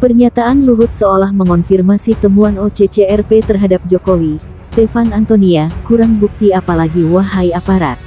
Pernyataan Luhut seolah mengonfirmasi temuan OCCRP terhadap Jokowi. Stefan Antonia, kurang bukti apalagi wahai aparat.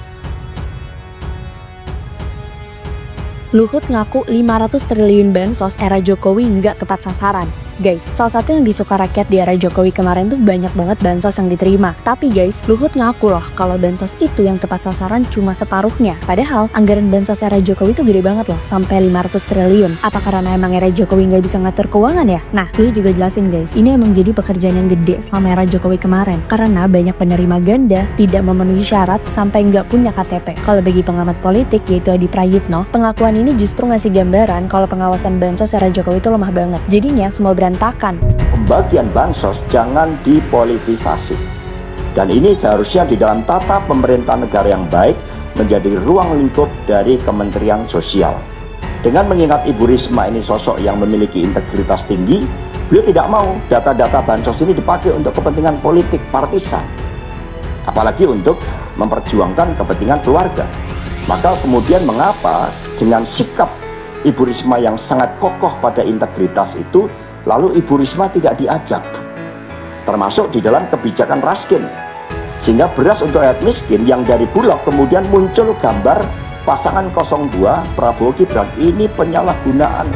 Luhut ngaku 500 triliun bansos era Jokowi nggak tepat sasaran. Guys, salah satu yang disuka rakyat di era Jokowi kemarin tuh banyak banget bansos yang diterima. Tapi guys, Luhut ngaku loh kalau bansos itu yang tepat sasaran cuma separuhnya. Padahal anggaran bansos era Jokowi tuh gede banget loh, sampai 500 triliun. Apa karena emang era Jokowi nggak bisa ngatur keuangan ya? Nah, dia juga jelasin guys, ini emang jadi pekerjaan yang gede selama era Jokowi kemarin. Karena banyak penerima ganda, tidak memenuhi syarat, sampai nggak punya KTP. Kalau bagi pengamat politik, yaitu Adi Prayitno, pengakuan ini justru ngasih gambaran kalau pengawasan bansos era Jokowi itu lemah banget. Jadinya semua berantakan. Pembagian bansos jangan dipolitisasi. Dan ini seharusnya di dalam tata pemerintahan negara yang baik menjadi ruang lingkup dari Kementerian Sosial. Dengan mengingat Ibu Risma ini sosok yang memiliki integritas tinggi, beliau tidak mau data-data bansos ini dipakai untuk kepentingan politik partisan. Apalagi untuk memperjuangkan kepentingan keluarga. Maka kemudian mengapa dengan sikap Ibu Risma yang sangat kokoh pada integritas itu, lalu Ibu Risma tidak diajak, termasuk di dalam kebijakan raskin, sehingga beras untuk rakyat miskin yang dari Bulog kemudian muncul gambar pasangan 02 Prabowo Gibran. Ini penyalahgunaan.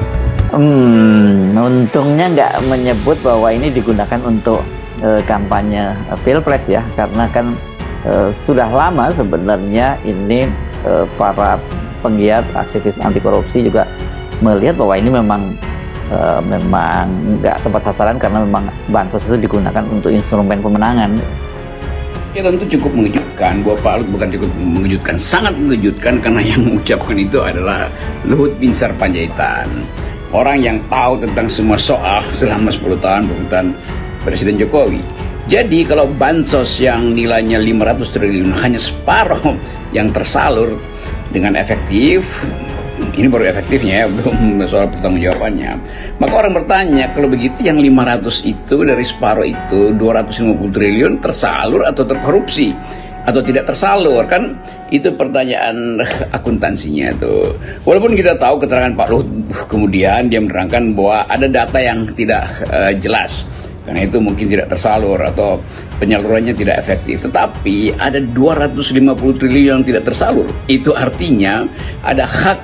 Untungnya nggak menyebut bahwa ini digunakan untuk kampanye Pilpres ya, karena kan sudah lama sebenarnya ini para penggiat aktivis anti korupsi juga melihat bahwa ini memang nggak tepat sasaran, karena memang bansos itu digunakan untuk instrumen pemenangan. Ya tentu cukup mengejutkan, bahwa Pak Luhut bukan cukup mengejutkan, sangat mengejutkan, karena yang mengucapkan itu adalah Luhut Binsar Panjaitan, orang yang tahu tentang semua soal selama 10 tahun pemerintahan Presiden Jokowi. Jadi kalau bansos yang nilainya 500 triliun hanya separuh yang tersalur dengan efektif, ini baru efektifnya ya, belum soal pertanggungjawabannya. Maka orang bertanya, kalau begitu yang 500 itu dari separuh itu 250 triliun tersalur atau terkorupsi atau tidak tersalur, kan itu pertanyaan akuntansinya tuh. Walaupun kita tahu keterangan Pak Luhut kemudian dia menerangkan bahwa ada data yang tidak jelas, karena itu mungkin tidak tersalur atau penyalurannya tidak efektif. Tetapi ada 250 triliun yang tidak tersalur. Itu artinya ada hak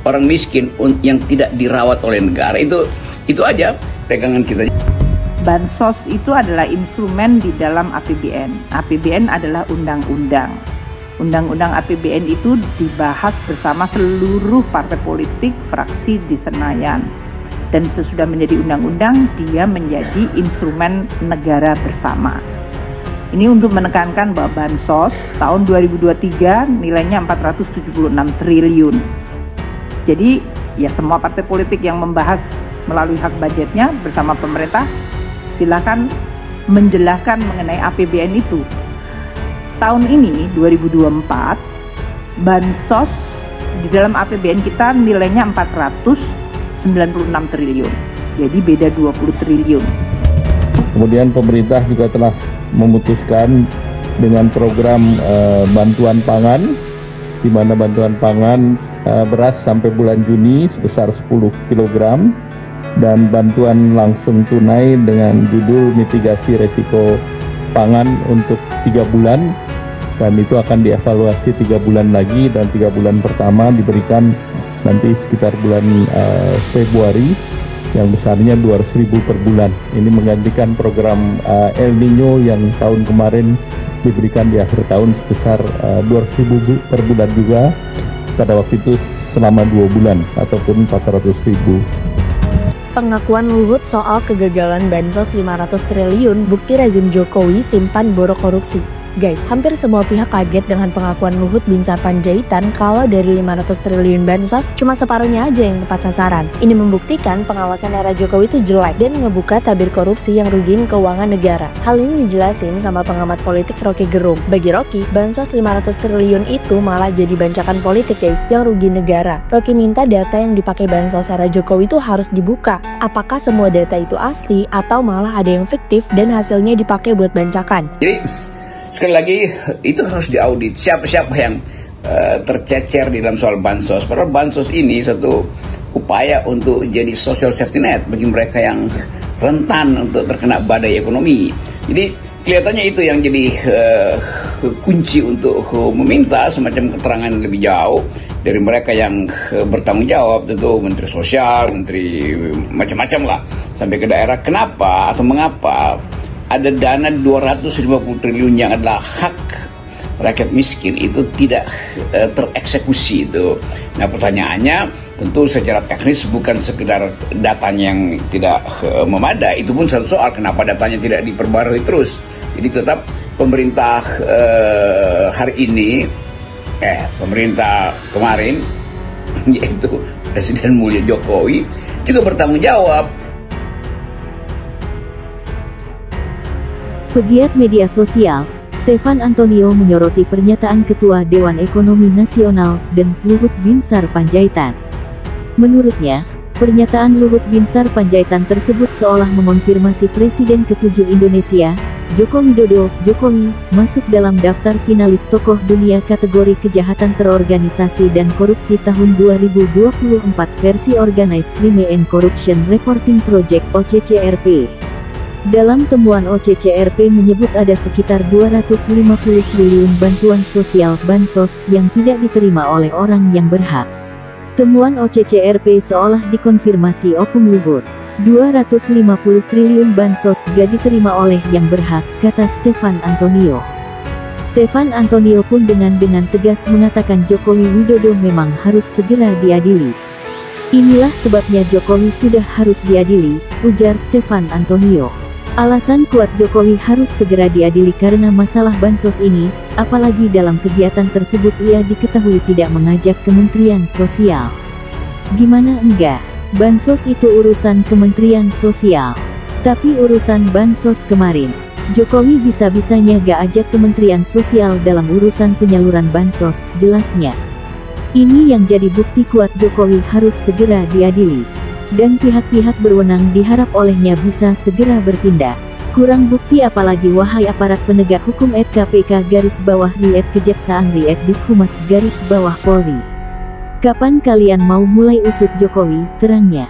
orang miskin yang tidak dirawat oleh negara. Itu aja pegangan kita. Bansos itu adalah instrumen di dalam APBN. APBN adalah undang-undang. Undang-undang APBN itu dibahas bersama seluruh partai politik, fraksi di Senayan. Dan sesudah menjadi undang-undang, dia menjadi instrumen negara bersama. Ini untuk menekankan bahwa bansos tahun 2023 nilainya 476 triliun. Jadi ya semua partai politik yang membahas melalui hak budgetnya bersama pemerintah, silakan menjelaskan mengenai APBN itu. Tahun ini 2024, bansos di dalam APBN kita nilainya 496 triliun, jadi beda 20 triliun. Kemudian pemerintah juga telah memutuskan dengan program bantuan pangan, di mana bantuan pangan beras sampai bulan Juni sebesar 10 kg, dan bantuan langsung tunai dengan judul mitigasi resiko pangan untuk 3 bulan, dan itu akan dievaluasi 3 bulan lagi, dan 3 bulan pertama diberikan nanti sekitar bulan Februari, yang besarnya 200.000 per bulan. Ini menggantikan program El Nino yang tahun kemarin diberikan di akhir tahun sebesar 200.000 per bulan juga, pada waktu itu selama 2 bulan ataupun 400.000. Pengakuan Luhut soal kegagalan bansos 500 triliun bukti rezim Jokowi simpan borok korupsi. Guys, hampir semua pihak kaget dengan pengakuan Luhut Binsar Panjaitan kalau dari 500 triliun bansos cuma separuhnya aja yang tepat sasaran. Ini membuktikan pengawasan era Jokowi itu jelek dan ngebuka tabir korupsi yang rugiin keuangan negara. Hal ini dijelasin sama pengamat politik Rocky Gerung. Bagi Rocky, bansos 500 triliun itu malah jadi bancakan politik guys, yang rugi negara. Rocky minta data yang dipakai bansos era Jokowi itu harus dibuka. Apakah semua data itu asli atau malah ada yang fiktif dan hasilnya dipakai buat bancakan? Sekali lagi, itu harus diaudit siapa-siapa yang tercecer di dalam soal bansos. Padahal bansos ini satu upaya untuk jadi social safety net bagi mereka yang rentan untuk terkena badai ekonomi. Jadi kelihatannya itu yang jadi kunci untuk meminta semacam keterangan lebih jauh dari mereka yang bertanggung jawab, tentu Menteri Sosial, Menteri macam-macam lah, sampai ke daerah. Kenapa atau mengapa ada dana 250 triliun yang adalah hak rakyat miskin itu tidak tereksekusi itu. Nah, pertanyaannya tentu secara teknis bukan sekedar datanya yang tidak memadai, itu pun satu soal, kenapa datanya tidak diperbarui terus. Jadi tetap pemerintah hari ini, pemerintah kemarin, yaitu Presiden Mulia Jokowi juga bertanggung jawab. Pegiat media sosial, Stefan Antonio menyoroti pernyataan Ketua Dewan Ekonomi Nasional dan Luhut Binsar Panjaitan. Menurutnya, pernyataan Luhut Binsar Panjaitan tersebut seolah mengonfirmasi Presiden ke-7 Indonesia, Joko Widodo, Jokowi, masuk dalam daftar finalis tokoh dunia kategori kejahatan terorganisasi dan korupsi tahun 2024 versi Organized Crime and Corruption Reporting Project (OCCRP). Dalam temuan OCCRP menyebut ada sekitar 250 triliun bantuan sosial (bansos) yang tidak diterima oleh orang yang berhak. Temuan OCCRP seolah dikonfirmasi Opung Luhut. 250 triliun bansos gak diterima oleh yang berhak, kata Stefan Antonio. Stefan Antonio pun dengan tegas mengatakan Jokowi Widodo memang harus segera diadili. Inilah sebabnya Jokowi sudah harus diadili, ujar Stefan Antonio. Alasan kuat Jokowi harus segera diadili karena masalah bansos ini, apalagi dalam kegiatan tersebut ia diketahui tidak mengajak Kementerian Sosial. Gimana enggak? Bansos itu urusan Kementerian Sosial. Tapi urusan bansos kemarin, Jokowi bisa-bisanya gak ajak Kementerian Sosial dalam urusan penyaluran bansos, jelasnya. Ini yang jadi bukti kuat Jokowi harus segera diadili. Dan pihak-pihak berwenang diharap olehnya bisa segera bertindak. Kurang bukti apalagi wahai aparat penegak hukum @KPK_RI Kejaksaan RI Divhumas _Polri. Kapan kalian mau mulai usut Jokowi, terangnya.